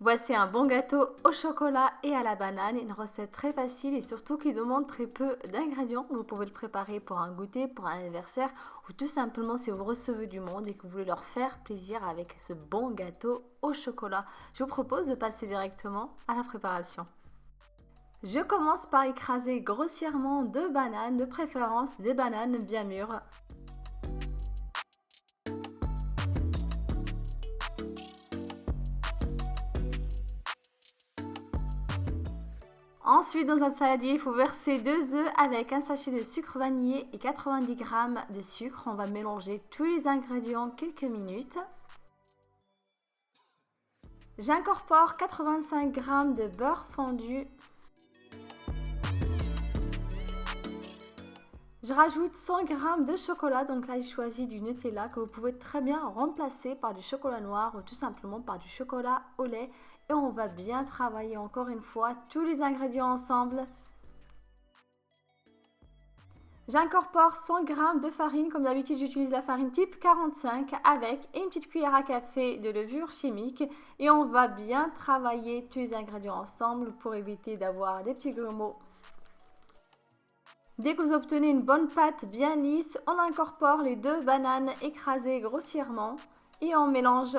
Voici un bon gâteau au chocolat et à la banane, une recette très facile et surtout qui demande très peu d'ingrédients. Vous pouvez le préparer pour un goûter, pour un anniversaire ou tout simplement si vous recevez du monde et que vous voulez leur faire plaisir avec ce bon gâteau au chocolat. Je vous propose de passer directement à la préparation. Je commence par écraser grossièrement 2 bananes, de préférence des bananes bien mûres. Ensuite, dans un saladier, il faut verser 2 œufs avec un sachet de sucre vanillé et 90 g de sucre. On va mélanger tous les ingrédients quelques minutes. J'incorpore 85 g de beurre fondu. Je rajoute 100 g de chocolat, donc là j'ai choisi du Nutella que vous pouvez très bien remplacer par du chocolat noir ou tout simplement par du chocolat au lait. Et on va bien travailler encore une fois tous les ingrédients ensemble. J'incorpore 100 g de farine, comme d'habitude j'utilise la farine type 45 avec une petite cuillère à café de levure chimique et on va bien travailler tous les ingrédients ensemble pour éviter d'avoir des petits grumeaux. Dès que vous obtenez une bonne pâte bien lisse, on incorpore les 2 bananes écrasées grossièrement et on mélange.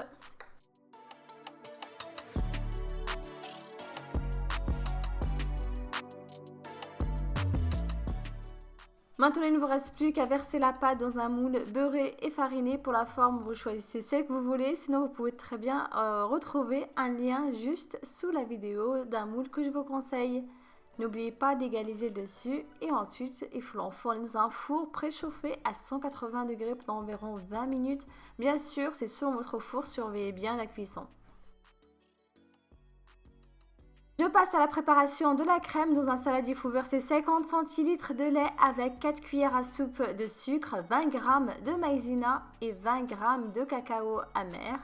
Maintenant, il ne vous reste plus qu'à verser la pâte dans un moule beurré et fariné. Pour la forme, vous choisissez celle que vous voulez. Sinon, vous pouvez très bien retrouver un lien juste sous la vidéo d'un moule que je vous conseille. N'oubliez pas d'égaliser le dessus et ensuite, il faut l'enfourner dans un four préchauffé à 180 degrés pendant environ 20 minutes. Bien sûr, c'est sur votre four, surveillez bien la cuisson. Je passe à la préparation de la crème. Dans un saladier, il faut verser 50 centilitres de lait avec 4 cuillères à soupe de sucre, 20 g de maïzena et 20 g de cacao amer.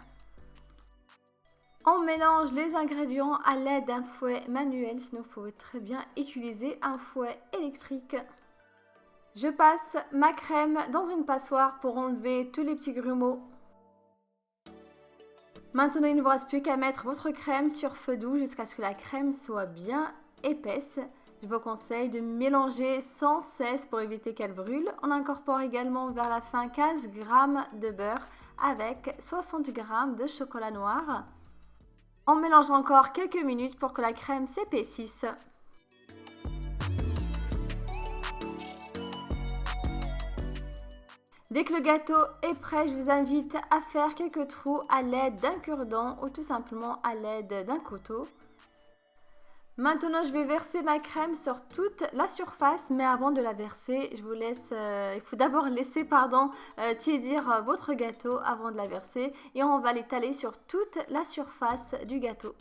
On mélange les ingrédients à l'aide d'un fouet manuel, sinon vous pouvez très bien utiliser un fouet électrique. Je passe ma crème dans une passoire pour enlever tous les petits grumeaux. Maintenant, il ne vous reste plus qu'à mettre votre crème sur feu doux jusqu'à ce que la crème soit bien épaisse. Je vous conseille de mélanger sans cesse pour éviter qu'elle brûle. On incorpore également vers la fin 15 g de beurre avec 60 g de chocolat noir. On mélange encore quelques minutes pour que la crème s'épaississe. Dès que le gâteau est prêt, je vous invite à faire quelques trous à l'aide d'un cure-dent ou tout simplement à l'aide d'un couteau. Maintenant, je vais verser ma crème sur toute la surface, mais avant de la verser, je vous laisse, il faut d'abord laisser tiédir votre gâteau avant de la verser et on va l'étaler sur toute la surface du gâteau.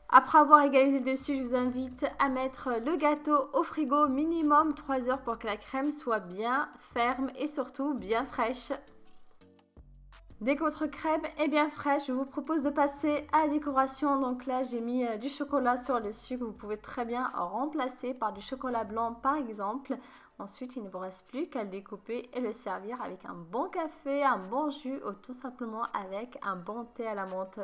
Après avoir égalisé le dessus, je vous invite à mettre le gâteau au frigo minimum 3 heures pour que la crème soit bien ferme et surtout bien fraîche. Dès que votre crème est bien fraîche, je vous propose de passer à la décoration. Donc là, j'ai mis du chocolat sur le dessus que vous pouvez très bien remplacer par du chocolat blanc par exemple. Ensuite, il ne vous reste plus qu'à le découper et le servir avec un bon café, un bon jus ou tout simplement avec un bon thé à la menthe.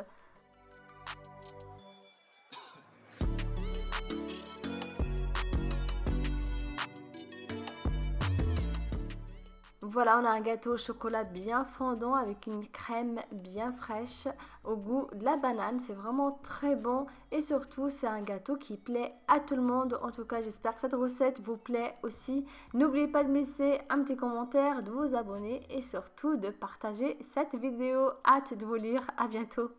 Voilà, on a un gâteau au chocolat bien fondant avec une crème bien fraîche au goût de la banane. C'est vraiment très bon et surtout c'est un gâteau qui plaît à tout le monde. En tout cas, j'espère que cette recette vous plaît aussi. N'oubliez pas de me laisser un petit commentaire, de vous abonner et surtout de partager cette vidéo. Hâte de vous lire. À bientôt.